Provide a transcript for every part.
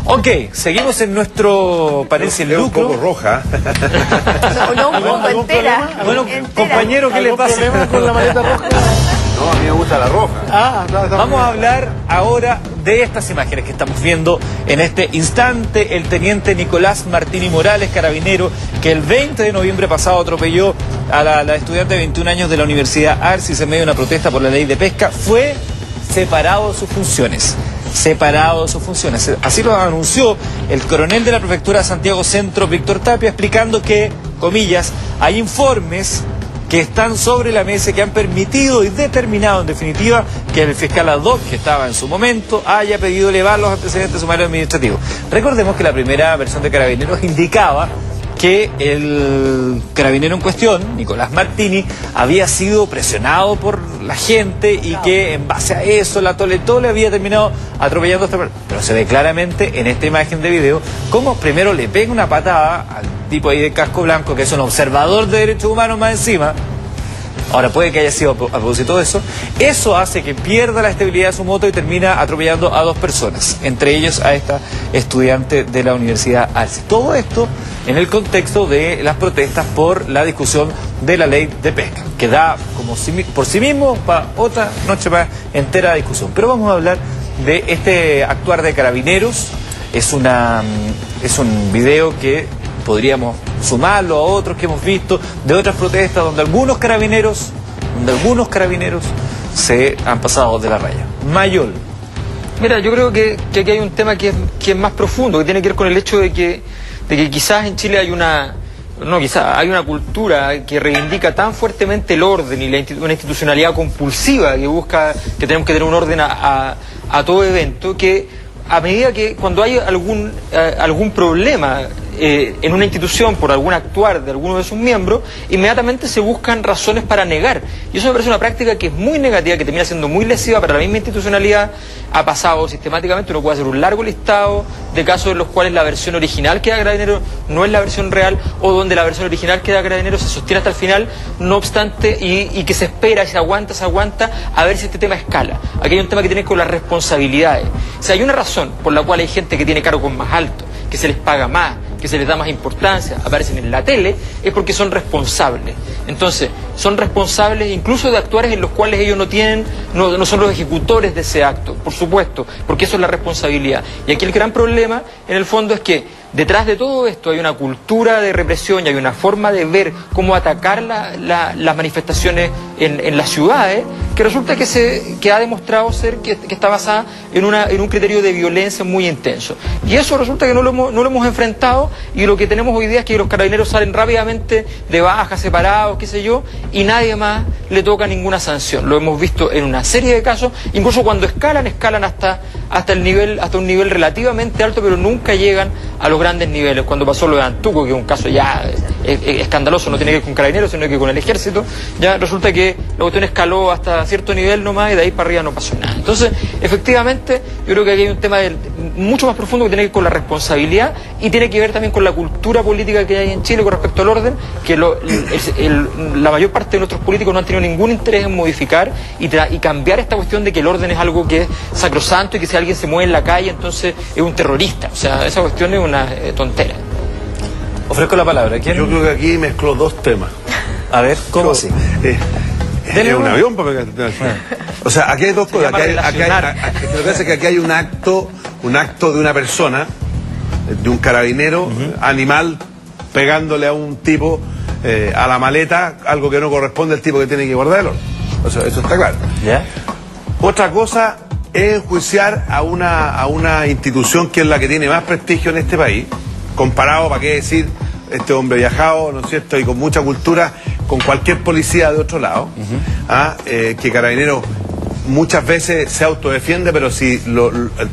Ok, seguimos en nuestro panel sin lucro. Un poco roja. No, un poco entera. Bueno, entera. compañero, ¿qué le pasa? ¿Problema con la maleta roja? No, a mí me gusta la roja. Vamos a hablar ahora de estas imágenes que estamos viendo en este instante. El teniente Nicolás Martini Morales, carabinero, que el 20 de noviembre pasado atropelló a la estudiante de 21 años de la Universidad Arcis en medio de una protesta por la ley de pesca, fue separado de sus funciones. Así lo anunció el coronel de la prefectura de Santiago Centro, Víctor Tapia, explicando que, comillas, hay informes que están sobre la mesa que han permitido y determinado en definitiva que el fiscal ad hoc, que estaba en su momento, haya pedido elevar los antecedentes sumarios administrativos. Recordemos que la primera versión de Carabineros indicaba que el carabinero en cuestión, Nicolás Martini, había sido presionado por la gente y que en base a eso la Tole había terminado atropellando a esta persona. Pero se ve claramente en esta imagen de video cómo primero le pega una patada al tipo ahí de casco blanco, que es un observador de derechos humanos más encima. Ahora, puede que haya sido a propósito de eso. Eso hace que pierda la estabilidad de su moto y termina atropellando a dos personas, entre ellos a esta estudiante de la Universidad Arcis. Todo esto en el contexto de las protestas por la discusión de la ley de pesca, que da como por sí mismo para otra noche más entera de discusión. Pero vamos a hablar de este actuar de Carabineros. Es un video que podríamos sumarlo a otros que hemos visto de otras protestas donde algunos carabineros se han pasado de la raya. Mayol. Mira, yo creo que aquí hay un tema que es más profundo, que tiene que ver con el hecho de que quizás en Chile hay una cultura que reivindica tan fuertemente el orden y una institucionalidad compulsiva que busca que tenemos que tener un orden a todo evento, que a medida que cuando hay algún problema en una institución por algún actuar de alguno de sus miembros, inmediatamente se buscan razones para negar. Y eso me parece una práctica que es muy negativa, que termina siendo muy lesiva para la misma institucionalidad. Ha pasado sistemáticamente, uno puede hacer un largo listado de casos en los cuales la versión original que da Carabineros no es la versión real, o donde la versión original que da Carabineros se sostiene hasta el final, no obstante, y que se espera y se aguanta a ver si este tema escala. Aquí hay un tema que tiene que ver con las responsabilidades. O sea, hay una razón por la cual hay gente que tiene cargos más altos, que se les paga más, que se les da más importancia, aparecen en la tele, es porque son responsables. Entonces, son responsables incluso de actuares en los cuales ellos no son los ejecutores de ese acto, por supuesto, porque eso es la responsabilidad. Y aquí el gran problema, en el fondo, es que detrás de todo esto hay una cultura de represión y hay una forma de ver cómo atacar las manifestaciones en las ciudades, que resulta que ha demostrado ser que está basada en un criterio de violencia muy intenso. Y eso resulta que no lo hemos enfrentado, y lo que tenemos hoy día es que los carabineros salen rápidamente de baja, separados, qué sé yo, y nadie más le toca ninguna sanción. Lo hemos visto en una serie de casos, incluso cuando escalan hasta un nivel relativamente alto, pero nunca llegan a los grandes niveles. Cuando pasó lo de Antuco, que es un caso ya escandaloso, no tiene que ver con carabineros, sino que con el ejército, ya resulta que la cuestión escaló hasta cierto nivel nomás y de ahí para arriba no pasó nada. Entonces, efectivamente, yo creo que aquí hay un tema mucho más profundo que tiene que ver con la responsabilidad y tiene que ver también con la cultura política que hay en Chile con respecto al orden, que la mayor parte de nuestros políticos no han tenido ningún interés en modificar y cambiar esta cuestión de que el orden es algo que es sacrosanto y que si alguien se mueve en la calle entonces es un terrorista. O sea, esa cuestión es una tontera. Ofrezco la palabra. ¿Quién? Yo creo que aquí mezcló dos temas. A ver, ¿cómo así? Es un avión para pegar. O sea, aquí hay dos cosas. Lo que pasa es que aquí hay un acto de una persona, de un carabinero, animal, pegándole a un tipo a la maleta, algo que no corresponde al tipo que tiene que guardarlo. O sea, eso está claro. ¿Ya? Otra cosa es enjuiciar a una institución que es la que tiene más prestigio en este país, comparado, para qué decir, este hombre viajado, ¿no es cierto?, y con mucha cultura, con cualquier policía de otro lado, que Carabineros muchas veces se autodefiende, pero si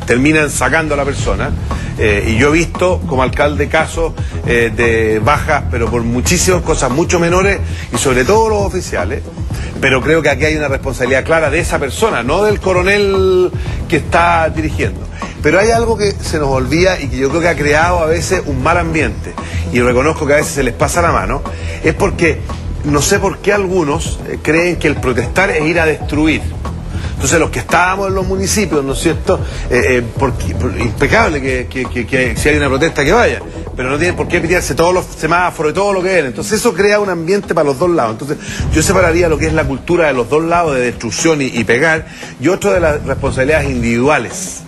terminan sacando a la persona. Y yo he visto como alcalde casos de bajas, pero por muchísimas cosas mucho menores, y sobre todo los oficiales. Pero creo que aquí hay una responsabilidad clara de esa persona, no del coronel que está dirigiendo. Pero hay algo que se nos olvida y que yo creo que ha creado a veces un mal ambiente, y reconozco que a veces se les pasa la mano, es porque no sé por qué algunos creen que el protestar es ir a destruir. Entonces los que estábamos en los municipios, ¿no es cierto? Impecable que si hay una protesta que vaya, pero no tienen por qué pitearse todos los semáforos y todo lo que ven. Entonces eso crea un ambiente para los dos lados. Entonces yo separaría lo que es la cultura de los dos lados, de destrucción y pegar, y otro de las responsabilidades individuales.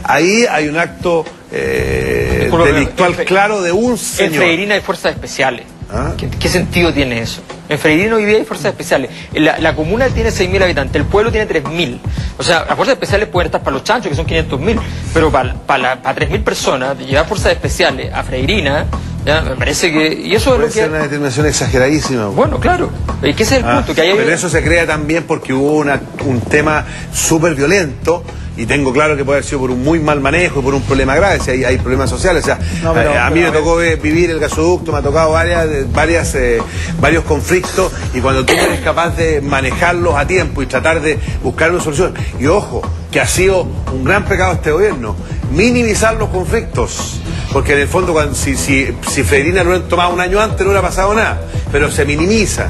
Ahí hay un acto delictual claro de un señor. En Freirina hay fuerzas especiales. ¿Ah? ¿Qué sentido tiene eso? En Freirina hoy día hay fuerzas especiales. La comuna tiene 6.000 habitantes, el pueblo tiene 3.000. O sea, las fuerzas especiales pueden estar para los chanchos, que son 500.000, pero para 3.000 personas, llevar fuerzas especiales a Freirina, ya, me parece que... Y eso puede es lo que... ser una determinación exageradísima. Bueno, claro. ¿Y qué es el punto? Que pero eso se crea también porque hubo un tema súper violento. Y tengo claro que puede haber sido por un muy mal manejo y por un problema grave, si hay problemas sociales. O sea, a mí me tocó vivir el gasoducto, me ha tocado varios conflictos, y cuando tú eres capaz de manejarlos a tiempo y tratar de buscar una solución. Y ojo, que ha sido un gran pecado este gobierno, minimizar los conflictos. Porque en el fondo, si Freirina lo hubieran tomado un año antes, no hubiera pasado nada. Pero se minimiza.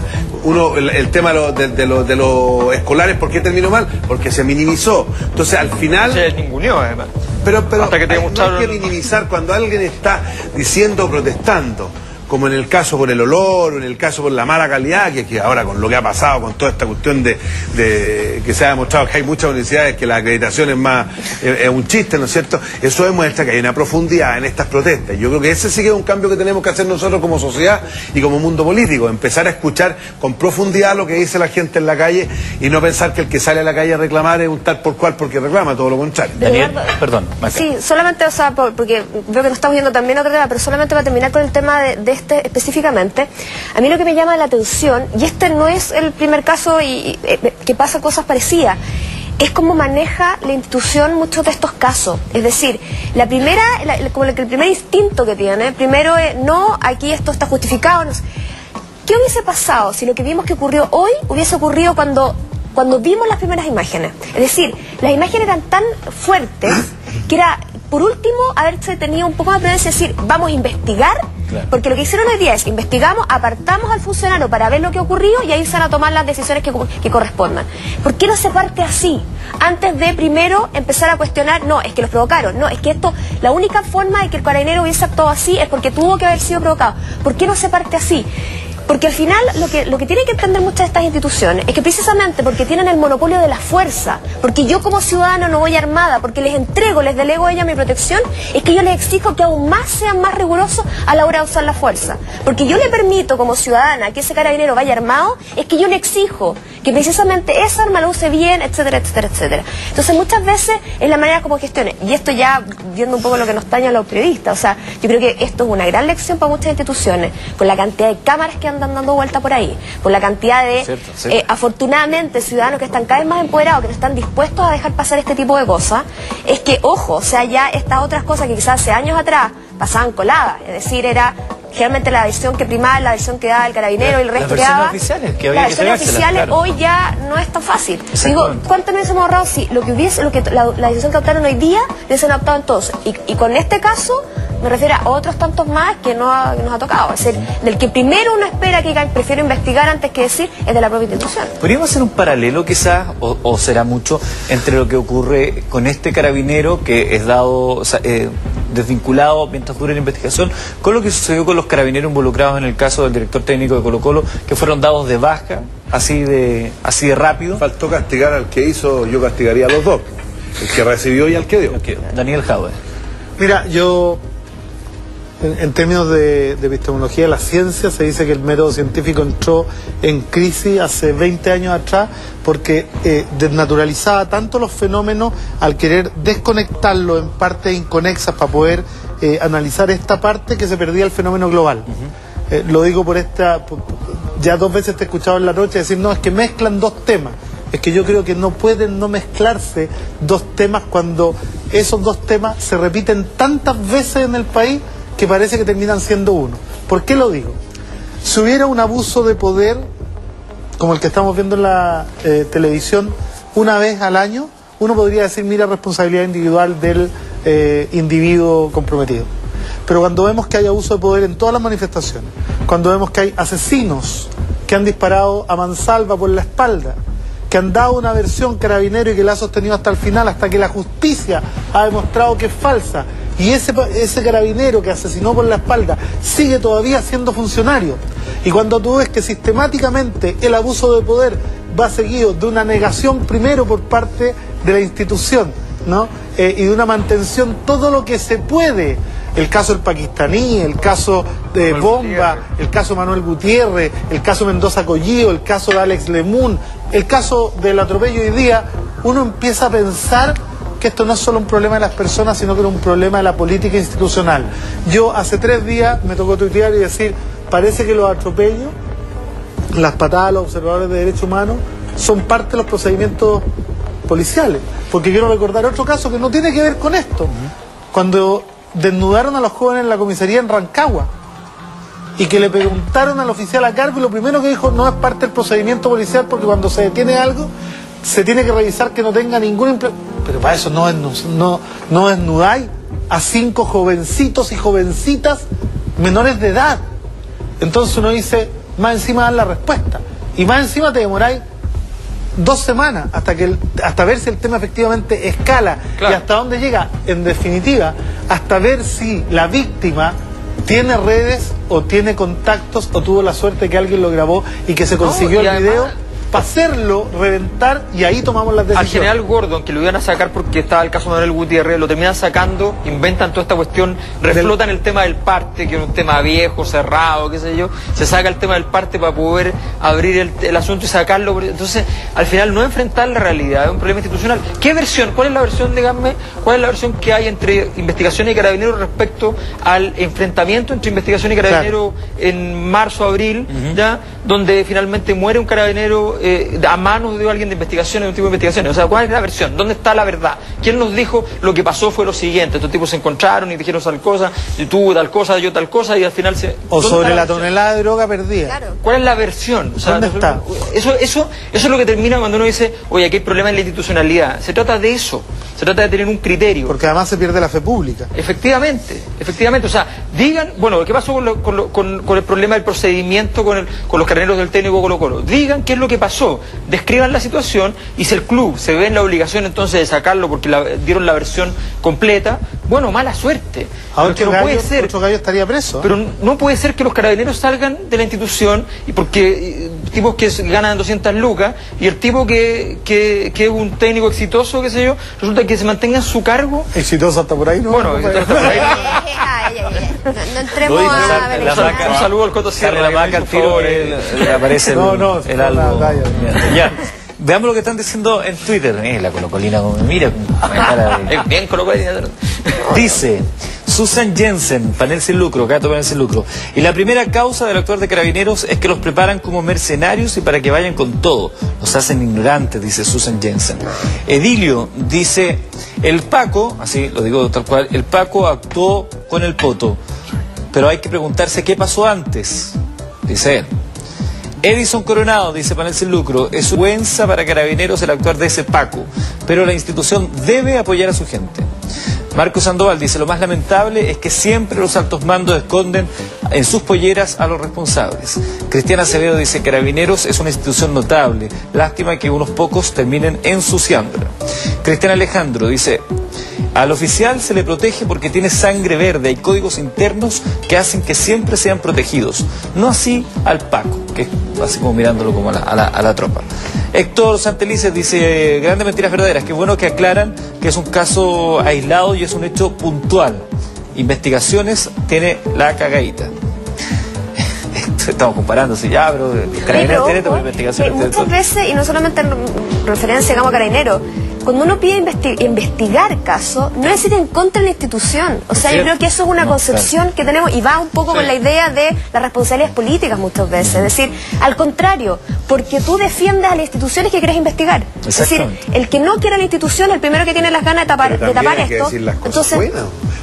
El tema de los escolares, ¿por qué terminó mal? Porque se minimizó. Entonces, al final... Se ninguneó, además. Pero hasta que te no hay que minimizar cuando alguien está diciendo o protestando, como en el caso por el olor, o en el caso por la mala calidad, que ahora con lo que ha pasado, con toda esta cuestión de que se ha demostrado que hay muchas universidades que la acreditación es un chiste, ¿no es cierto? Eso demuestra que hay una profundidad en estas protestas. Yo creo que ese sí que es un cambio que tenemos que hacer nosotros como sociedad y como mundo político, empezar a escuchar con profundidad lo que dice la gente en la calle y no pensar que el que sale a la calle a reclamar es un tal por cual porque reclama, todo lo contrario. Daniel, perdón. Maca. Sí, solamente, o sea, porque veo que nos estamos viendo también otro tema, pero solamente para terminar con el tema de específicamente, a mí lo que me llama la atención, y este no es el primer caso que pasa cosas parecidas, es cómo maneja la institución muchos de estos casos. Es decir, el primer instinto que tiene, primero es, no, aquí esto está justificado. No sé. ¿Qué hubiese pasado si lo que vimos que ocurrió hoy hubiese ocurrido cuando vimos las primeras imágenes? Es decir, las imágenes eran tan fuertes que era, por último, haberse tenido un poco más de prudencia y decir, vamos a investigar. Claro. Porque lo que hicieron hoy día es, investigamos, apartamos al funcionario para ver lo que ocurrió y ahí se van a tomar las decisiones que correspondan. ¿Por qué no se parte así? Antes de primero empezar a cuestionar, no, es que los provocaron, no, es que esto, la única forma de que el carabinero hubiese actuado así es porque tuvo que haber sido provocado. ¿Por qué no se parte así? Porque al final lo que tienen que entender muchas de estas instituciones es que precisamente porque tienen el monopolio de la fuerza, porque yo como ciudadano no voy armada, porque les delego a ella mi protección, es que yo les exijo que aún más sean más rigurosos a la hora de usar la fuerza. Porque yo le permito como ciudadana que ese carabinero vaya armado, es que yo le exijo que precisamente esa arma la use bien, etcétera, etcétera, etcétera. Entonces muchas veces es la manera como gestione. Y esto ya viendo un poco lo que nos taña a los periodistas, o sea, yo creo que esto es una gran lección para muchas instituciones, por la cantidad de cámaras que andan dando vuelta por ahí, por la cantidad de, afortunadamente, ciudadanos que están cada vez más empoderados, que no están dispuestos a dejar pasar este tipo de cosas. Es que, ojo, o sea, ya estas otras cosas que quizás hace años atrás pasaban coladas, es decir, era generalmente la versión que primaba, la versión que daba el carabinero y el resto que daba. Las versiones oficiales, que había las versiones oficiales, claro. Hoy ya no es tan fácil. Digo, ¿cuánto nos hemos ahorrado? Sí, la decisión que optaron hoy día, hubiesen optado en todos. Y con este caso, me refiero a otros tantos más que nos ha tocado. Es decir, del que primero uno espera que prefiero investigar antes que decir, es de la propia institución. ¿Podríamos hacer un paralelo quizás, o será mucho, entre lo que ocurre con este carabinero que es dado, desvinculado mientras dure la investigación, con lo que sucedió con los carabineros involucrados en el caso del director técnico de Colo-Colo, que fueron dados de baja, así de rápido? Faltó castigar al que hizo, yo castigaría a los dos, el que recibió y al que dio. Daniel Jaude. Mira, yo... En términos de epistemología de la ciencia, se dice que el método científico entró en crisis hace 20 años atrás porque desnaturalizaba tanto los fenómenos al querer desconectarlos en partes inconexas para poder analizar esta parte que se perdía el fenómeno global. Lo digo ya 2 veces te he escuchado en la noche decir, no, es que mezclan 2 temas. Es que yo creo que no pueden no mezclarse 2 temas cuando esos 2 temas se repiten tantas veces en el país que parece que terminan siendo uno. ¿Por qué lo digo? Si hubiera un abuso de poder, como el que estamos viendo en la televisión, una vez al año, uno podría decir, mira, responsabilidad individual del individuo comprometido. Pero cuando vemos que hay abuso de poder en todas las manifestaciones, cuando vemos que hay asesinos que han disparado a mansalva por la espalda, que han dado una versión Carabinero y que la ha sostenido hasta el final, hasta que la justicia ha demostrado que es falsa. Y ese carabinero que asesinó por la espalda sigue todavía siendo funcionario. Y cuando tú ves que sistemáticamente el abuso de poder va seguido de una negación primero por parte de la institución, ¿no? Y de una mantención todo lo que se puede. El caso del pakistaní, el caso de Bomba, el caso Manuel Gutiérrez, el caso Mendoza Collío, el caso de Alex Lemun, el caso del atropello hoy día, uno empieza a pensar que esto no es solo un problema de las personas, sino que es un problema de la política institucional. Yo hace 3 días me tocó tuitear y decir, parece que los atropellos, las patadas a los observadores de derechos humanos, son parte de los procedimientos policiales. Porque quiero recordar otro caso que no tiene que ver con esto. Cuando desnudaron a los jóvenes en la comisaría en Rancagua y que le preguntaron al oficial a cargo y lo primero que dijo, no es parte del procedimiento policial porque cuando se detiene algo se tiene que revisar que no tenga ningún pero para eso no desnudáis a 5 jovencitos y jovencitas menores de edad. Entonces uno dice, más encima dan la respuesta y más encima te demoráis 2 semanas hasta ver si el tema efectivamente escala, claro, y hasta dónde llega, en definitiva, hasta ver si la víctima tiene redes o tiene contactos o tuvo la suerte que alguien lo grabó y que se consiguió el video para hacerlo reventar y ahí tomamos las decisiones. Al general Gordon, que lo iban a sacar porque estaba el caso de Manuel Gutiérrez, lo terminan sacando, inventan toda esta cuestión, reflotan el tema del parte, que es un tema viejo, cerrado, qué sé yo, se saca el tema del parte para poder abrir el asunto y sacarlo. Entonces, al final no enfrentar la realidad, es un problema institucional. ¿Qué versión? ¿Cuál es la versión, díganme, cuál es la versión que hay entre investigación y carabineros respecto al enfrentamiento entre investigación y carabineros, claro, en marzo, abril, ya, donde finalmente muere un carabinero a manos de alguien de investigación, de un tipo de investigaciones? O sea, ¿cuál es la versión? ¿Dónde está la verdad? ¿Quién nos dijo lo que pasó fue lo siguiente? Estos tipos se encontraron y dijeron tal cosa, y tú tal cosa, yo tal cosa, y al final se... O sobre la tonelada de droga perdida. Claro. ¿Cuál es la versión? O sea, ¿dónde está? Eso es lo que termina cuando uno dice, oye, aquí hay problema en la institucionalidad. Se trata de eso, se trata de tener un criterio. Porque además se pierde la fe pública. Efectivamente. O sea, digan, bueno, ¿qué pasó con el problema del procedimiento con los carabineros del técnico Colo-Colo? Digan qué es lo que pasó, describan la situación, y si el club se ve en la obligación entonces de sacarlo porque dieron la versión completa, bueno, mala suerte. Ahora no puede ser, otro gallo estaría preso. Pero no puede ser que los carabineros salgan de la institución y porque tipos que ganan 200 lucas y el tipo que es un técnico exitoso, qué sé yo, resulta que se mantenga en su cargo. Exitoso hasta por ahí, ¿no? Bueno, exitoso hasta por ahí. No entremos a ver. Un saludo al Coto Sierra. La maca al tiro, aparece el algo. Ya. Veamos lo que están diciendo en Twitter. La colocolina, mira. Bien colocolina. Dice Susan Jensen, Panel Sin Lucro, Gato Panel Sin Lucro. Y la primera causa del actuar de Carabineros es que los preparan como mercenarios y para que vayan con todo. Los hacen ignorantes, dice Susan Jensen. Edilio dice, el Paco, así lo digo tal cual, el Paco actuó con el poto. Pero hay que preguntarse qué pasó antes, dice él. Edison Coronado, dice Panel Sin Lucro, es vergüenza para Carabineros el actuar de ese Paco, pero la institución debe apoyar a su gente. Marco Sandoval dice, lo más lamentable es que siempre los altos mandos esconden en sus polleras a los responsables. Cristiana Acevedo dice, Carabineros es una institución notable, lástima que unos pocos terminen ensuciándola. Cristian Alejandro dice, al oficial se le protege porque tiene sangre verde, hay códigos internos que hacen que siempre sean protegidos, no así al Paco, que es así como mirándolo como a la tropa. Héctor Santelices dice, grandes mentiras verdaderas, qué bueno que aclaran que es un caso aislado y es un hecho puntual. Investigaciones tiene la cagadita. Estamos comparándose ya, pero Carabineros tiene también investigaciones. Muchas veces, y no solamente en referencia digamos, a Carabineros, cuando uno pide investigar casos, no es ir en contra de la institución. O sea, yo creo que eso es una concepción que tenemos y va un poco con la idea de las responsabilidades políticas muchas veces. Es decir, al contrario, porque tú defiendes a las instituciones que quieres investigar. Es decir, el que no quiere a la institución, el primero que tiene las ganas de tapar esto. Entonces,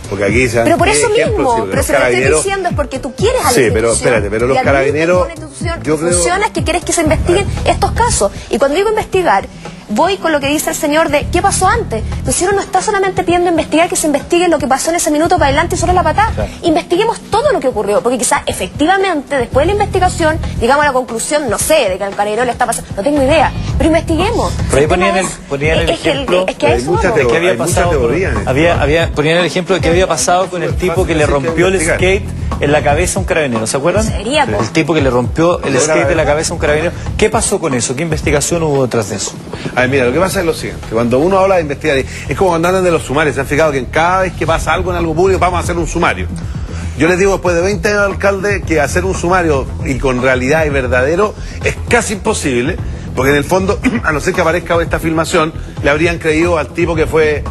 porque aquí pero por eso mismo, pero si lo que estoy diciendo es porque tú quieres a la institución. Pero espérate, pero los carabineros, yo creo que quieres que se investiguen estos casos. Y cuando digo investigar, voy con lo que dice el señor de ¿qué pasó antes? Pero si uno no está solamente pidiendo investigar, que se investigue lo que pasó en ese minuto para adelante y solo la patada. Claro. Investiguemos todo lo que ocurrió, porque quizás efectivamente después de la investigación llegamos a la conclusión, no sé, de que al carabinero le está pasando, no tengo idea, pero investiguemos. Por ahí ponían el ejemplo. Es que a eso muchas vamos. de que había Hay muchas pasado teorías en esto. ponían el ejemplo de que había pasado con el tipo que le rompió el skate en la cabeza a un carabinero, ¿se acuerdan? Sería, po. El tipo que le rompió el skate en la cabeza a un carabinero. ¿Qué pasó con eso? ¿Qué investigación hubo detrás de eso? A ver, mira, lo que pasa es lo siguiente, cuando uno habla de investigar, es como cuando andan de los sumarios, se han fijado que cada vez que pasa algo en algo público vamos a hacer un sumario. Yo les digo después de 20 años de alcalde que hacer un sumario y con realidad y verdadero es casi imposible, porque en el fondo, a no ser que aparezca esta filmación, le habrían creído al tipo que fue...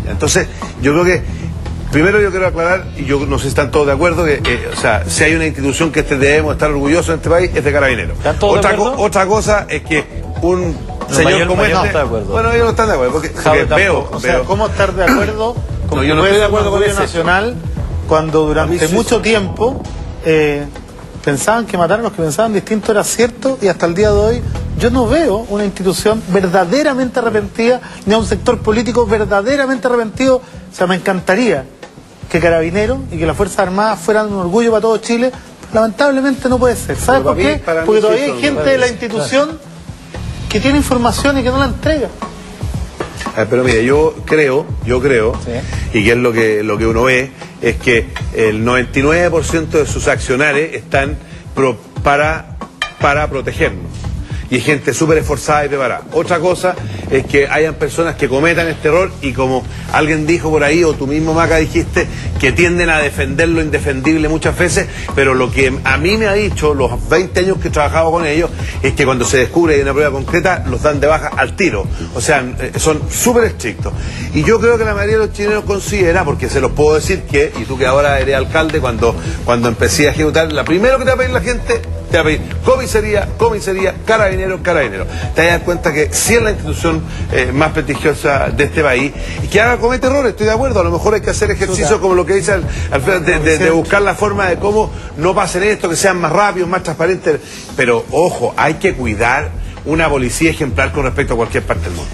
Entonces, yo creo que, primero yo quiero aclarar, y yo no sé si están todos de acuerdo, que o sea, si hay una institución que debemos estar orgullosos en este país, es de Carabineros. ¿Están todos de acuerdo? Otra cosa es que un señor como mayor no este... está de acuerdo. Bueno, ellos no están de acuerdo, porque veo... O sea, ¿cómo estar de acuerdo con No, que yo no puede estoy de ser acuerdo un con orgullo ese. nacional cuando A mí durante sí, mucho sí. tiempo pensaban que matar a los que pensaban distinto era cierto, y hasta el día de hoy yo no veo una institución verdaderamente arrepentida, ni a un sector político verdaderamente arrepentido? O sea, me encantaría que Carabineros y que las Fuerzas Armadas fueran un orgullo para todo Chile, pero lamentablemente no puede ser. ¿Sabes por qué? Porque todavía hay gente de la institución que tiene información y que no la entrega. Pero mire, yo creo, Sí. y que es lo que uno ve, es que el 99% de sus accionarios están para protegernos. Y hay gente súper esforzada y preparada. Otra cosa es que hayan personas que cometan este error y, como alguien dijo por ahí, o tú mismo, Maca, dijiste, que tienden a defender lo indefendible muchas veces, pero lo que a mí me ha dicho, los 20 años que he trabajado con ellos, es que cuando se descubre hay una prueba concreta, los dan de baja al tiro. O sea, son súper estrictos. Y yo creo que la mayoría de los chilenos considera, porque se los puedo decir que, y tú que ahora eres alcalde, cuando empecé a ejecutar, la primero que te va a pedir la gente, te va a pedir comisaría, carabinero. Te das cuenta que sí es la institución más prestigiosa de este país, y que ahora comete errores, estoy de acuerdo. A lo mejor hay que hacer ejercicio como lo que dice Alfredo, de buscar la forma de cómo no pasen esto, que sean más rápidos, más transparentes. Pero ojo, hay que cuidar una policía ejemplar con respecto a cualquier parte del mundo.